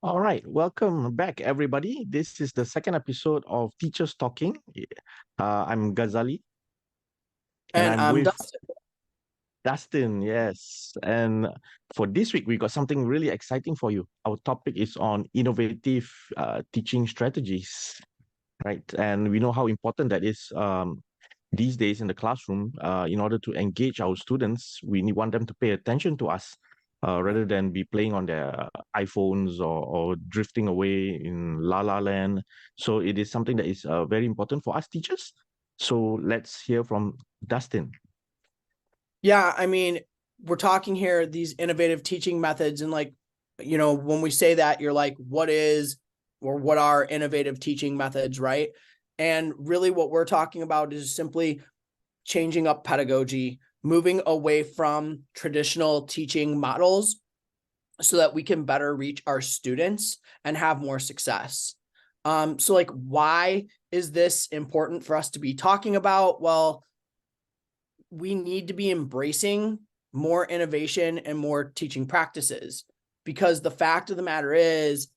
All right, welcome back, everybody. This is the second episode of Teachers Talking. I'm Ghazali, and And I'm with Dustin. Dustin. Yes, and for this week, we got something really exciting for you. Our topic is on innovative teaching strategies, right? And we know how important that is these days in the classroom. In order to engage our students, want them to pay attention to us rather than be playing on their iPhones or drifting away in La La Land. So it is something that is very important for us teachers. So let's hear from Dustin. Yeah, I mean, we're talking here these innovative teaching methods, and when we say that, you're like, what are innovative teaching methods, right? And really what we're talking about is simply changing up pedagogy, moving away from traditional teaching models so that we can better reach our students and have more success. So like, why is this important for us to be talking about? Well, we need to be embracing more innovation and more teaching practices, because the fact of the matter is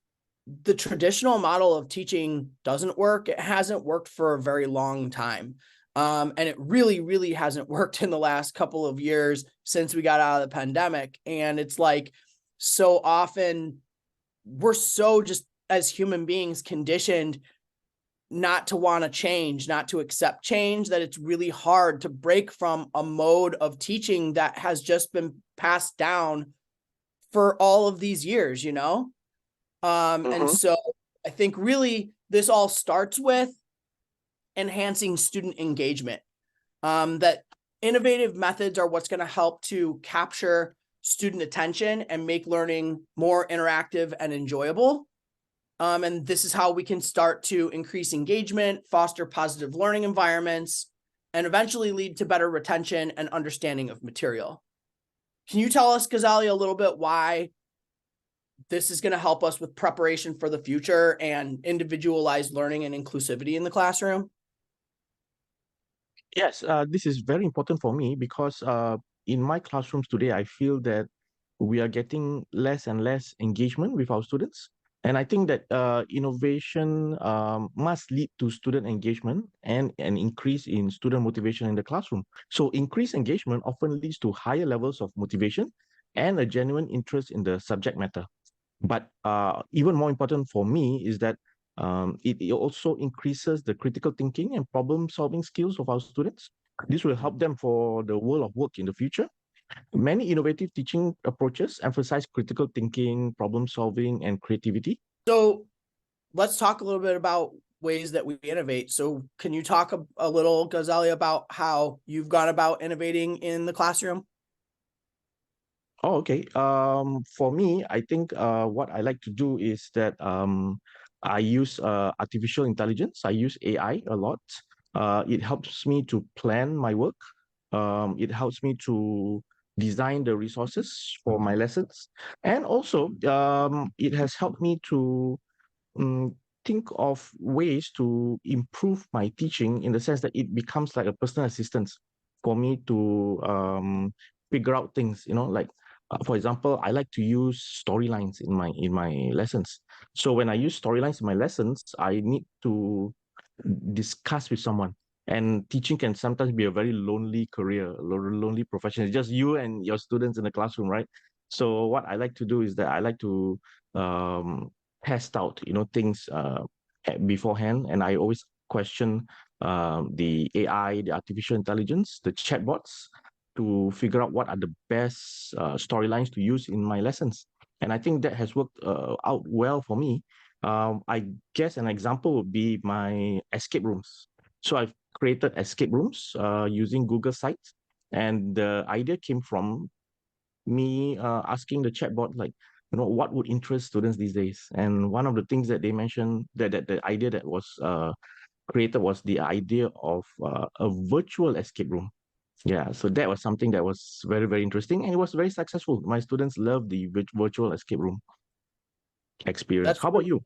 the traditional model of teaching doesn't work. It hasn't worked for a very long time. And it really, really hasn't worked in the last couple of years since we got out of the pandemic. And it's like, so often we're so just as human beings conditioned not to want to change, not to accept change, that it's really hard to break from a mode of teaching that has just been passed down for all of these years, you know? And Mm-hmm. so I think really this all starts with enhancing student engagement. That innovative methods are what's going to help to capture student attention and make learning more interactive and enjoyable. And this is how we can start to increase engagement, foster positive learning environments, and eventually lead to better retention and understanding of material. Can you tell us, Ghazali, a little bit why this is going to help us with preparation for the future and individualized learning and inclusivity in the classroom? Yes, this is very important for me because in my classrooms today, I feel that we are getting less and less engagement with our students. And I think that innovation must lead to student engagement and an increase in student motivation in the classroom. So, increased engagement often leads to higher levels of motivation and a genuine interest in the subject matter. But even more important for me is that it also increases the critical thinking and problem solving skills of our students. This will help them for the world of work in the future. Many innovative teaching approaches emphasize critical thinking, problem solving, and creativity. So let's talk a little bit about ways that we innovate. So can you talk a little, Ghazali, about how you've gone about innovating in the classroom? Oh, okay. For me, I think what I like to do is that I use artificial intelligence. I use AI a lot. It helps me to plan my work. It helps me to design the resources for my lessons, and also it has helped me to um, think of ways to improve my teaching in the sense that it becomes like a personal assistant for me to figure out things. Like for example, I like to use storylines in my lessons. So when I use storylines in my lessons, I need to discuss with someone. And teaching can sometimes be a very lonely career, lonely profession. It's just you and your students in the classroom, right? So what I like to do is that I like to um, test out, things beforehand, and I always question the AI, the artificial intelligence, the chatbots, to figure out what are the best storylines to use in my lessons. And I think that has worked out well for me. I guess an example would be my escape rooms. So I've created escape rooms using Google Sites, and the idea came from me asking the chatbot, like, what would interest students these days. And one of the things that they mentioned, that the idea that was created, was the idea of a virtual escape room. Yeah, so that was something that was very, very interesting, and it was very successful. My students loved the virtual escape room experience. That's How about really, you?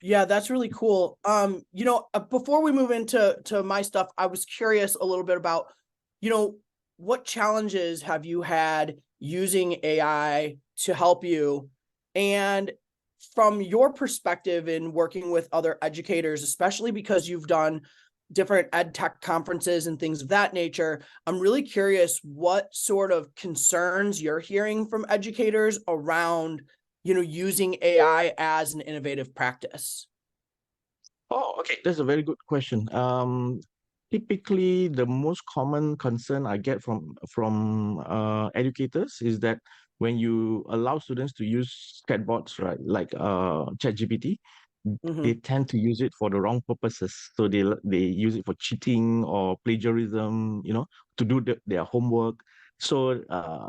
yeah, that's really cool. Before we move into my stuff, I was curious a little bit about, you know, what challenges have you had using AI to help you? And from your perspective in working with other educators, especially because you've done different ed tech conferences and things of that nature, I'm really curious what sort of concerns you're hearing from educators around, using AI as an innovative practice. Oh, okay. That's a very good question. Typically, the most common concern I get from educators is that when you allow students to use chatbots, right, like ChatGPT, they Mm-hmm. tend to use it for the wrong purposes. So they use it for cheating or plagiarism, to do their homework. So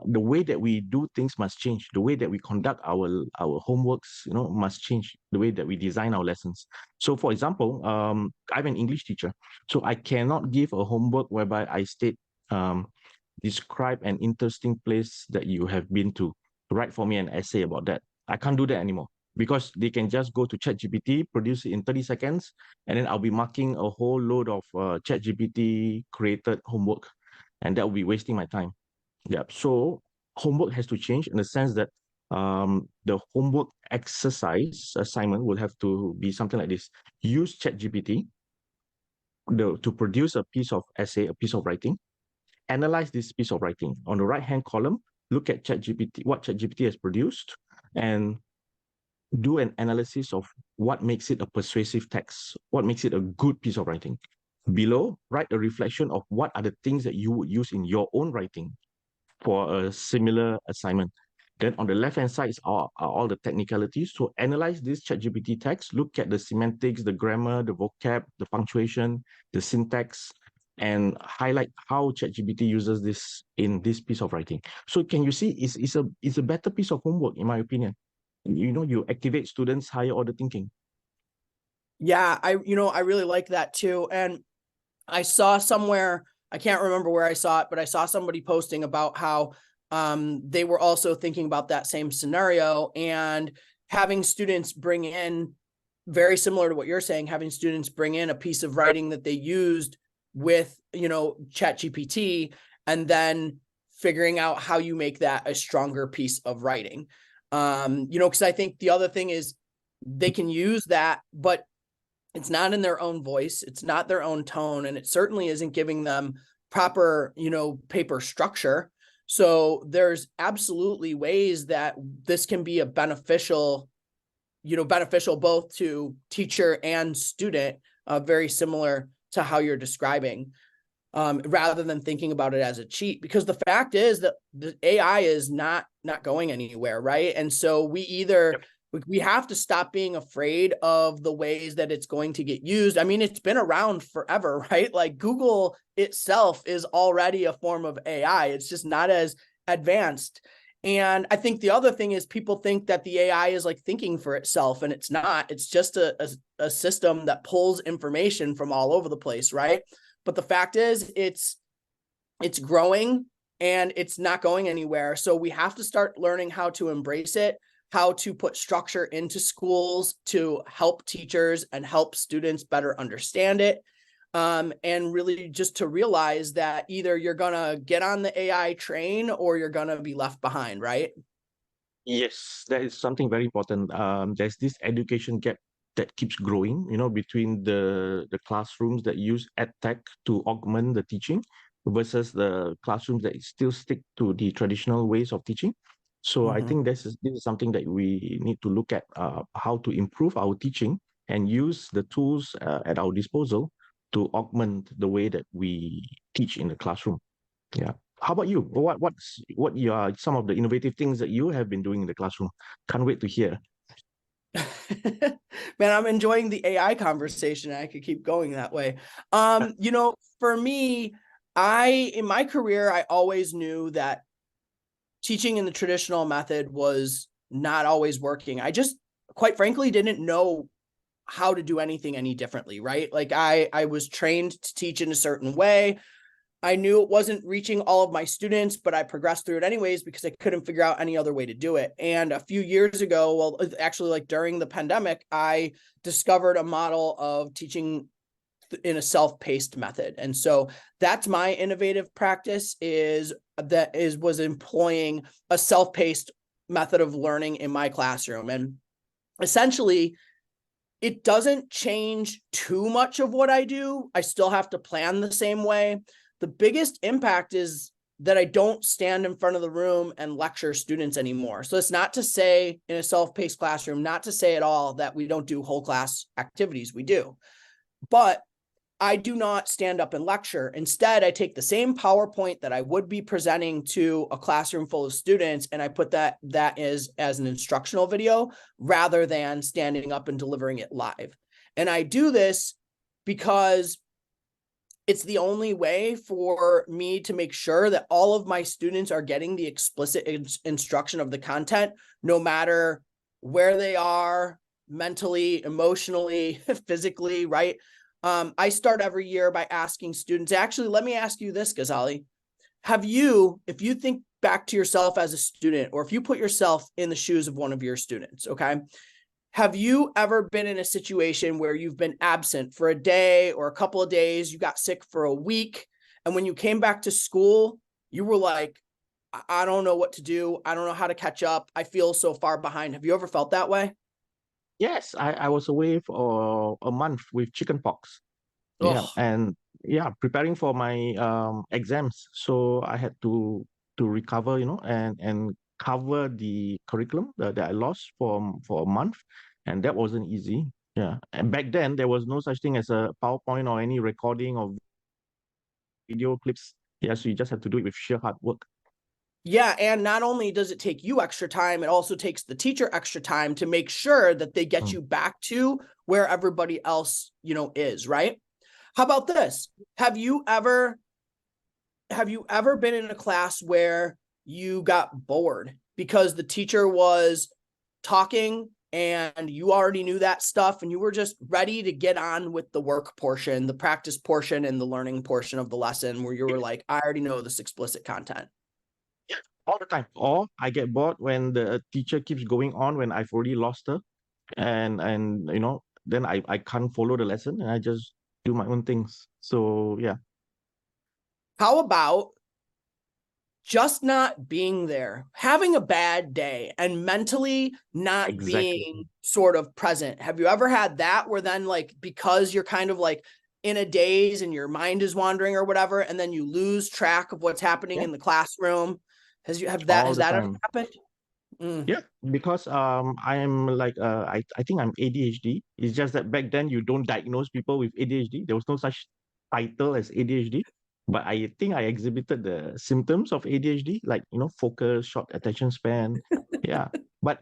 the way that we do things must change. The way that we conduct our homeworks, must change. The way that we design our lessons. So, for example, I'm an English teacher, so I cannot give a homework whereby I state, um, describe an interesting place that you have been to. Write for me an essay about that. I can't do that anymore because they can just go to ChatGPT, produce it in 30 seconds, and then I'll be marking a whole load of ChatGPT created homework, and that will be wasting my time. Yeah. So homework has to change in the sense that the homework exercise assignment will have to be something like this. Use ChatGPT to produce a piece of essay, a piece of writing. Analyze this piece of writing. On the right-hand column, look at ChatGPT, what ChatGPT has produced, and do an analysis of what makes it a persuasive text, what makes it a good piece of writing. Below, write a reflection of what are the things that you would use in your own writing for a similar assignment. Then on the left-hand side are all the technicalities. So analyze this ChatGPT text, look at the semantics, the grammar, the vocab, the punctuation, the syntax, and highlight how ChatGPT uses this in this piece of writing. So can you see it's a better piece of homework, in my opinion. You activate students' higher order thinking. Yeah, I really like that too. And I saw somewhere, I can't remember where I saw it, but I saw somebody posting about how they were also thinking about that same scenario and having students bring in, very similar to what you're saying, having students bring in a piece of writing that they used with, ChatGPT, and then figuring out how you make that a stronger piece of writing. Because I think the other thing is they can use that, but it's not in their own voice, it's not their own tone, and it certainly isn't giving them proper, paper structure. So there's absolutely ways that this can be a beneficial both to teacher and student, very similar to how you're describing, rather than thinking about it as a cheat, because the fact is that the AI is not going anywhere, right? And so we have to stop being afraid of the ways that it's going to get used. I mean, it's been around forever, right? Like Google itself is already a form of AI. It's just not as advanced. And I think the other thing is people think that the AI is like thinking for itself, and it's not. It's just a system that pulls information from all over the place, right? But the fact is it's growing and it's not going anywhere. So we have to start learning how to embrace it, how to put structure into schools to help teachers and help students better understand it. And really just to realize that either you're going to get on the AI train or you're going to be left behind, right? Yes, that is something very important. There's this education gap that keeps growing, between the classrooms that use edtech to augment the teaching versus the classrooms that still stick to the traditional ways of teaching. So I Mm-hmm. think this is something that we need to look at, how to improve our teaching and use the tools at our disposal to augment the way that we teach in the classroom. Yeah. How about you? What are some of the innovative things that you have been doing in the classroom? Can't wait to hear. Man, I'm enjoying the AI conversation. I could keep going that way. For me, in my career, I always knew that teaching in the traditional method was not always working. I just, quite frankly, didn't know how to do anything any differently, right? Like I was trained to teach in a certain way. I knew it wasn't reaching all of my students, but I progressed through it anyways because I couldn't figure out any other way to do it. And a few years ago, well, actually, like during the pandemic, I discovered a model of teaching in a self-paced method. And so that's my innovative practice was employing a self-paced method of learning in my classroom. And essentially, it doesn't change too much of what I do. I still have to plan the same way. The biggest impact is that I don't stand in front of the room and lecture students anymore. So it's not to say in a self-paced classroom, not to say at all that we don't do whole class activities. We do. But I do not stand up and lecture. Instead, I take the same PowerPoint that I would be presenting to a classroom full of students, and I put that as an instructional video rather than standing up and delivering it live. And I do this because it's the only way for me to make sure that all of my students are getting the explicit instruction of the content, no matter where they are mentally, emotionally, physically, right? I start every year by asking students, actually, let me ask you this, Ghazali. Have you, if you think back to yourself as a student, or if you put yourself in the shoes of one of your students, okay? Have you ever been in a situation where you've been absent for a day or a couple of days, you got sick for a week, and when you came back to school, you were like, I don't know what to do. I don't know how to catch up. I feel so far behind. Have you ever felt that way? Yes, I was away for a month with chickenpox. Yeah, Oh, and yeah, preparing for my exams. So I had to recover, and cover the curriculum that I lost for a month, and that wasn't easy. Yeah, and back then there was no such thing as a PowerPoint or any recording of video clips. Yeah, so you just have to do it with sheer hard work. yeah. And not only does it take you extra time, it also takes the teacher extra time to make sure that they get Mm. you back to where everybody else, is, right? How about this? Have you ever been in a class where you got bored because the teacher was talking and you already knew that stuff and you were just ready to get on with the work portion, the practice portion, and the learning portion of the lesson where you were like, I already know this explicit content? Yeah, all the time. Or I get bored when the teacher keeps going on when I've already lost her, and then I can't follow the lesson and I just do my own things. So yeah, How about just not being there, having a bad day and mentally not exactly. being sort of present? Have you ever had that where then, like, because you're kind of like in a daze and your mind is wandering or whatever, and then you lose track of what's happening Yeah, in the classroom? all Has the that ever time. happened? Mm. Yeah, because I am like I think I'm ADHD. It's just that back then you don't diagnose people with ADHD. There was no such title as ADHD. But I think I exhibited the symptoms of ADHD, like focus, short attention span. Yeah. But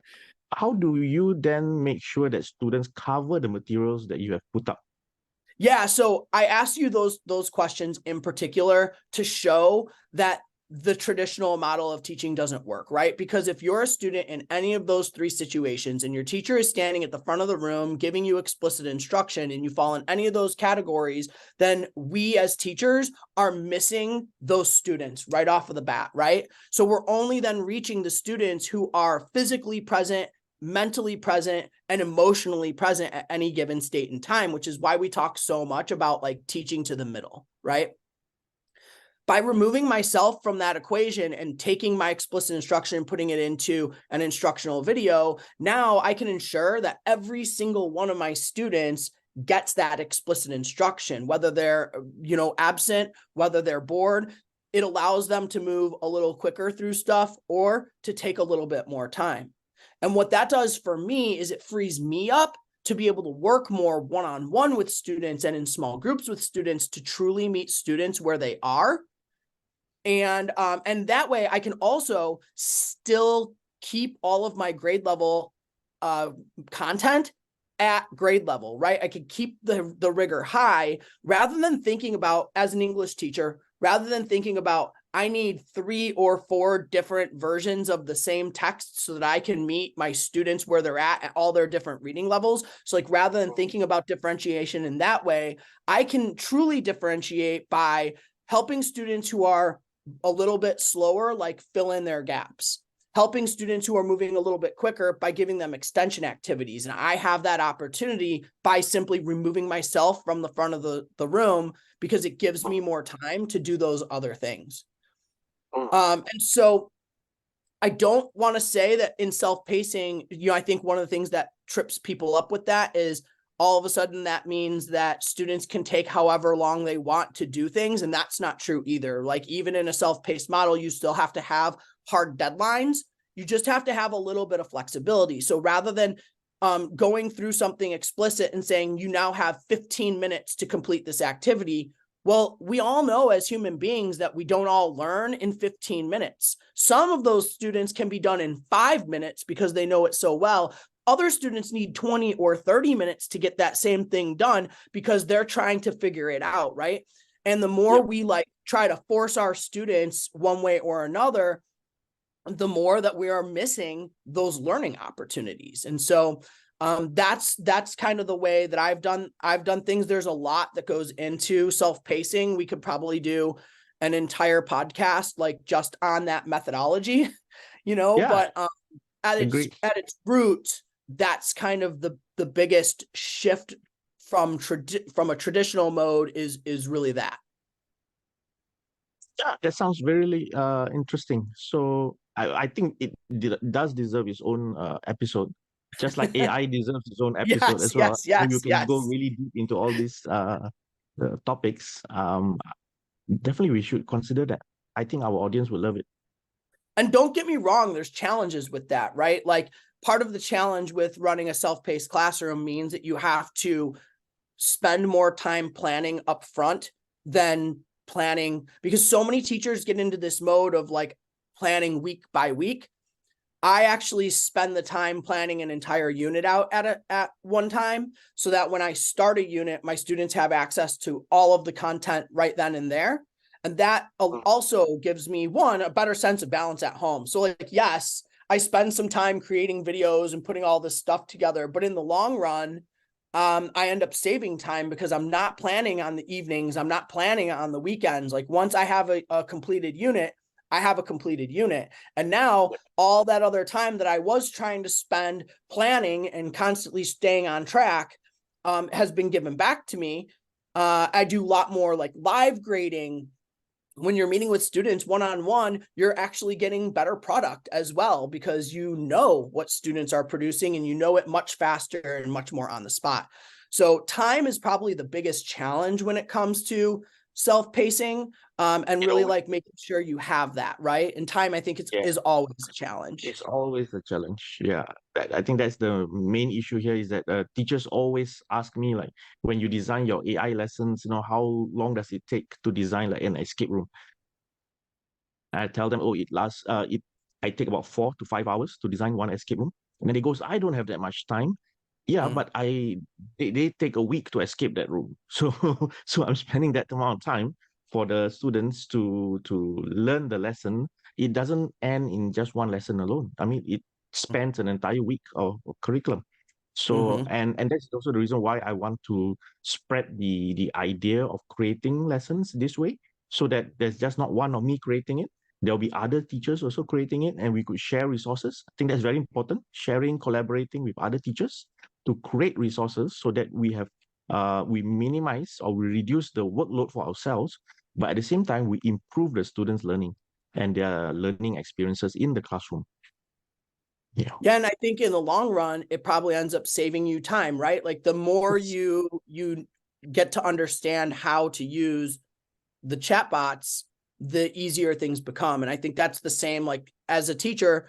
how do you then make sure that students cover the materials that you have put up? Yeah, so I asked you those questions in particular to show that the traditional model of teaching doesn't work, right? Because if you're a student in any of those three situations and your teacher is standing at the front of the room giving you explicit instruction and you fall in any of those categories, then we as teachers are missing those students right off of the bat, right? So we're only then reaching the students who are physically present, mentally present, and emotionally present at any given state in time, which is why we talk so much about like teaching to the middle, right? By removing myself from that equation and taking my explicit instruction and putting it into an instructional video, now I can ensure that every single one of my students gets that explicit instruction, whether they're, absent, whether they're bored. It allows them to move a little quicker through stuff or to take a little bit more time. And what that does for me is it frees me up to be able to work more one-on-one with students and in small groups with students to truly meet students where they are. And that way I can also still keep all of my grade level content at grade level, right? I could keep the rigor high rather than thinking about, as an English teacher, rather than thinking about, I need 3 or 4 different versions of the same text so that I can meet my students where they're at all their different reading levels. So like, rather than thinking about differentiation in that way, I can truly differentiate by helping students who are a little bit slower, like fill in their gaps, helping students who are moving a little bit quicker by giving them extension activities. And I have that opportunity by simply removing myself from the front of the room because it gives me more time to do those other things. And so I don't want to say that in self-pacing, I think one of the things that trips people up with that is all of a sudden that means that students can take however long they want to do things. And that's not true either. Like even in a self-paced model, you still have to have hard deadlines. You just have to have a little bit of flexibility. So rather than going through something explicit and saying you now have 15 minutes to complete this activity, well, we all know as human beings that we don't all learn in 15 minutes. Some of those students can be done in 5 minutes because they know it so well. Other students need 20 or 30 minutes to get that same thing done because they're trying to figure it out, right? And the more we like try to force our students one way or another, the more that we are missing those learning opportunities. And so that's kind of the way that I've done things. There's a lot that goes into self-pacing. We could probably do an entire podcast like just on that methodology, but at its root, that's kind of the biggest shift from a traditional mode is really that. Yeah, that sounds very interesting. So I think it does deserve its own episode, just like AI deserves its own episode Yes, as well. You can go yes. really deep into all these topics. Definitely, we should consider that. I think our audience will love it. And don't get me wrong, there's challenges with that, right? Like part of the challenge with running a self-paced classroom means that you have to spend more time planning up front than planning, because so many teachers get into this mode of like planning week by week. I actually spend the time planning an entire unit out at one time so that when I start a unit, my students have access to all of the content right then and there. And that also gives me a better sense of balance at home. So like, yes, I spend some time creating videos and putting all this stuff together, but in the long run, I end up saving time because I'm not planning on the evenings. I'm not planning on the weekends. Like once I have a completed unit, I have a completed unit. And now all that other time that I was trying to spend planning and constantly staying on track has been given back to me. I do a lot more like live grading. When you're meeting with students one-on-one, you're actually getting better product as well because you know what students are producing and you know it much faster and much more on the spot. So time is probably the biggest challenge when it comes to self-pacing and really like making sure you have that, right? And time, I think is always a challenge. It's always a challenge. Yeah, I think that's the main issue here is that teachers always ask me like, when you design your AI lessons, how long does it take to design like an escape room? I tell them, I take about 4 to 5 hours to design one escape room. And then they goes, I don't have that much time. Yeah, but they take a week to escape that room. So I'm spending that amount of time for the students to learn the lesson. It doesn't end in just one lesson alone. I mean, it spans an entire week of curriculum. So and that's also the reason why I want to spread the idea of creating lessons this way, so that there's just not one of me creating it. There'll be other teachers also creating it, and we could share resources. I think that's very important. Sharing, collaborating with other teachers to create resources so that we minimize or we reduce the workload for ourselves, but at the same time we improve the students' learning and their learning experiences in the classroom. Yeah, and I think in the long run, it probably ends up saving you time, right? Like the more you get to understand how to use the chatbots, the easier things become. And I think that's the same, like as a teacher,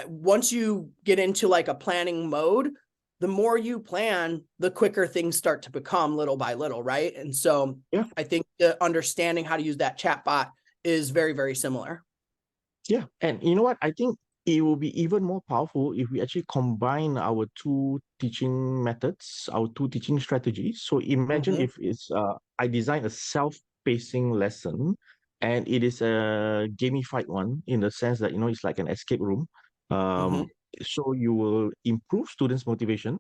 once you get into like a planning mode, the more you plan, the quicker things start to become little by little, right? And so I think the understanding how to use that chatbot is very, very similar. Yeah, and you know what? I think it will be even more powerful if we actually combine our two teaching methods, our two teaching strategies. So imagine if I design a self-pacing lesson and it is a gamified one in the sense that, it's like an escape room. So you will improve students' motivation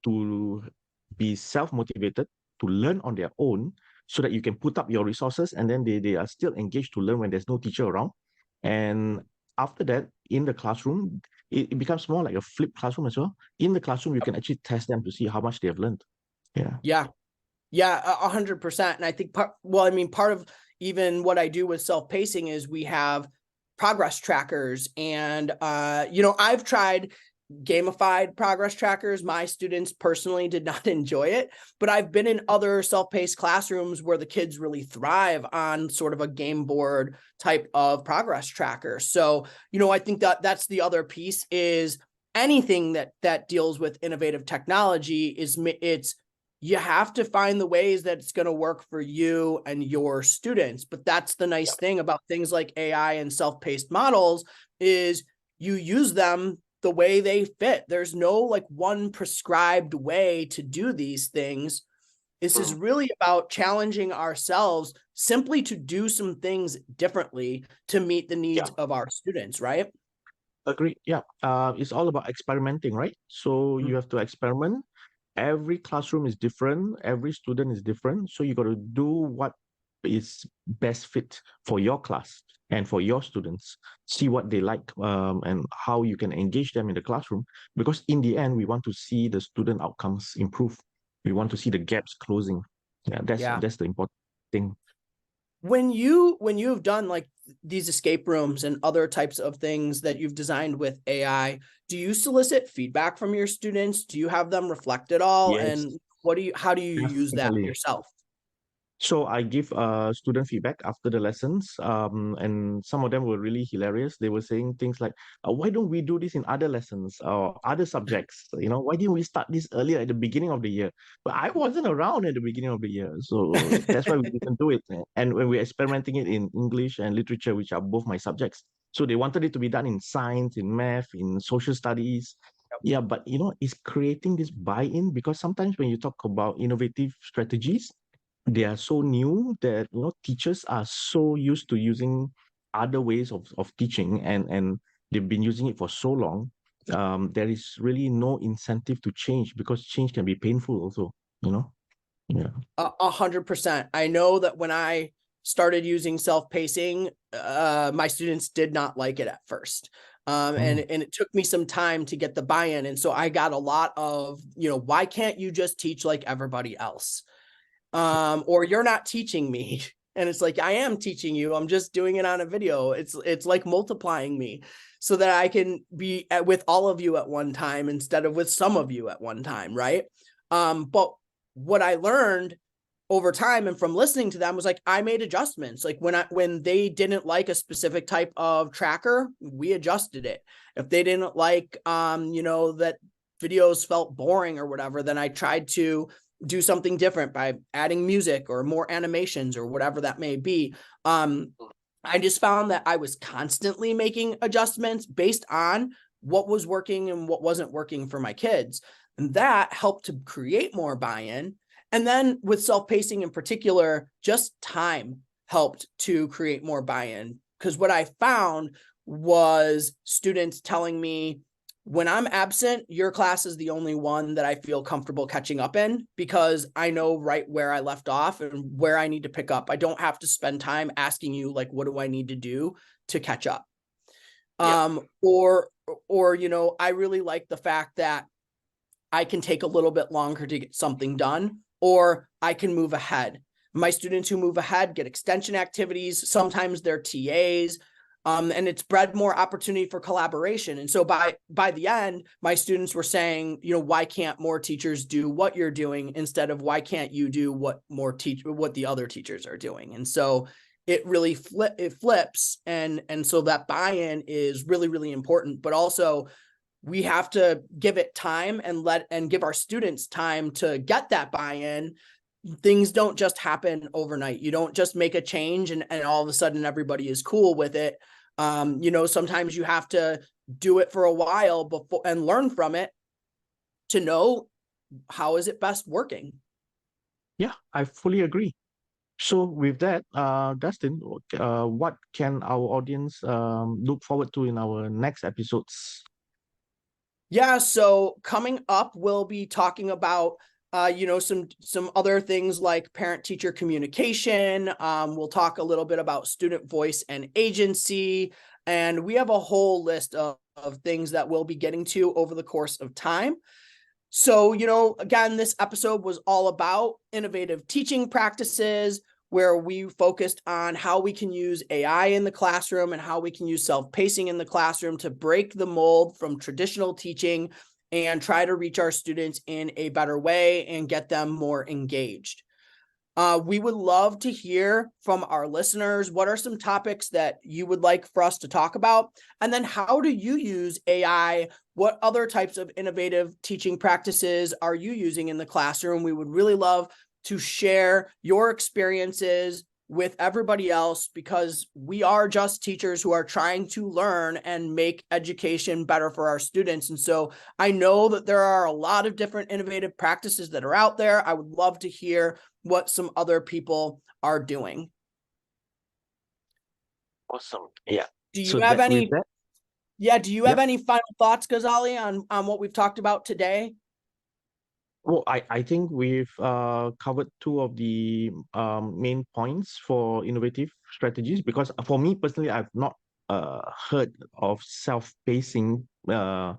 to be self-motivated, to learn on their own, so that you can put up your resources and then they are still engaged to learn when there's no teacher around. And after that, in the classroom, it becomes more like a flipped classroom as well. In the classroom, you can actually test them to see how much they have learned. Yeah, 100%. And I think part of even what I do with self-pacing is we have progress trackers. And, I've tried gamified progress trackers. My students personally did not enjoy it, but I've been in other self-paced classrooms where the kids really thrive on sort of a game board type of progress tracker. So, I think that that's the other piece is anything that deals with innovative technology is you have to find the ways that it's going to work for you and your students. But that's the nice thing about things like AI and self-paced models is you use them the way they fit. There's no like one prescribed way to do these things. This is really about challenging ourselves simply to do some things differently to meet the needs Yeah, of our students, right? agree. Yeah. It's all about experimenting, right? So you have to experiment. Every classroom is different. Every student is different. So you got to do what is best fit for your class and for your students. See what they like, and how you can engage them in the classroom. Because in the end, we want to see the student outcomes improve. We want to see the gaps closing. Yeah, Yeah. that's the important thing. When you've done like these escape rooms and other types of things that you've designed with AI, do you solicit feedback from your students? Do you have them reflect at all? Yes, And how do you use that definitely. yourself? So I give student feedback after the lessons, and some of them were really hilarious. They were saying things like, "Why don't we do this in other lessons or other subjects? Why didn't we start this earlier at the beginning of the year?" But I wasn't around at the beginning of the year, so that's why we didn't do it. And when we're experimenting it in English and literature, which are both my subjects, so they wanted it to be done in science, in math, in social studies. Yeah, but it's creating this buy-in because sometimes when you talk about innovative strategies, they are so new that teachers are so used to using other ways of teaching, and they've been using it for so long. There is really no incentive to change because change can be painful also, yeah. 100%. I know that when I started using self-pacing, my students did not like it at first. And Mm, it took me some time to get the buy-in. And so I got a lot of, why can't you just teach like everybody else? Or you're not teaching me. And it's like, I am teaching you. I'm just doing it on a video. It's like multiplying me so that I can be with all of you at one time instead of with some of you at one time. Right. But what I learned over time and from listening to them was like, I made adjustments. Like when they didn't like a specific type of tracker, we adjusted it. If they didn't like, that videos felt boring or whatever, then I tried to do something different by adding music or more animations or whatever that may be. I just found that I was constantly making adjustments based on what was working and what wasn't working for my kids. And that helped to create more buy-in. And then with self-pacing in particular, just time helped to create more buy-in. Because what I found was students telling me, when I'm absent, your class is the only one that I feel comfortable catching up in because I know right where I left off and where I need to pick up. I don't have to spend time asking you, like, what do I need to do to catch up? yeah. Or, I really like the fact that I can take a little bit longer to get something done, or I can move ahead. My students who move ahead get extension activities. Sometimes they're TAs. And it's bred more opportunity for collaboration. And so by the end, my students were saying, why can't more teachers do what you're doing instead of why can't you do what the other teachers are doing? And so it really flips. And so that buy-in is really, really important, but also we have to give it time and give our students time to get that buy-in. Things don't just happen overnight. You don't just make a change and all of a sudden everybody is cool with it. Sometimes you have to do it for a while before and learn from it to know how is it best working. Yeah, I fully agree. So with that, Dustin, what can our audience look forward to in our next episodes? Yeah, so coming up, we'll be talking about some other things like parent-teacher communication. We'll talk a little bit about student voice and agency, and we have a whole list of things that we'll be getting to over the course of time. So, again, this episode was all about innovative teaching practices. where we focused on how we can use AI in the classroom and how we can use self-pacing in the classroom to break the mold from traditional teaching and try to reach our students in a better way and get them more engaged. We would love to hear from our listeners. What are some topics that you would like for us to talk about? And then how do you use AI? What other types of innovative teaching practices are you using in the classroom? We would really love to share your experiences with everybody else, because we are just teachers who are trying to learn and make education better for our students. And so I know that there are a lot of different innovative practices that are out there. I would love to hear what some other people are doing. Awesome. Yeah. Do you So have that with any? that, Yeah. Do you have yep. any final thoughts, Ghazali, on what we've talked about today? Well, I think we've covered two of the main points for innovative strategies, because for me personally, I've not heard of self-pacing per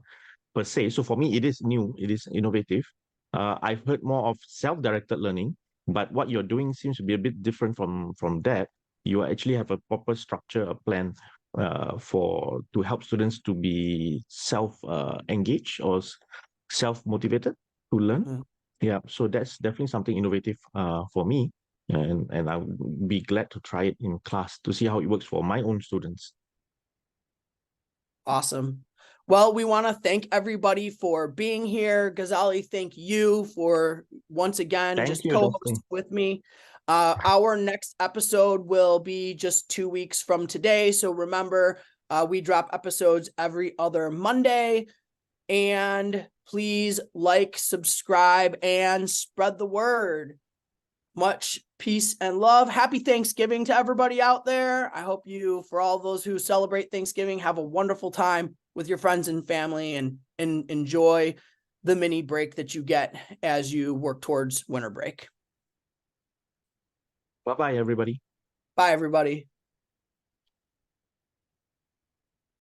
se. So for me, it is new, it is innovative. I've heard more of self-directed learning, but what you're doing seems to be a bit different from that. You actually have a proper structure, a plan for to help students to be self-engaged or self-motivated to learn. Mm, Yeah, so that's definitely something innovative for me, and I'll be glad to try it in class to see how it works for my own students. awesome. Well, we want to thank everybody for being here. Ghazali, thank you for once again Thank just you, co-hosting definitely. with me. Our next episode will be just 2 weeks from today. So remember, we drop episodes every other Monday. And please like, subscribe, and spread the word. Much peace and love. Happy Thanksgiving to everybody out there. I hope you, for all those who celebrate Thanksgiving, have a wonderful time with your friends and family, and enjoy the mini break that you get as you work towards winter break. Bye bye, everybody. Bye, everybody.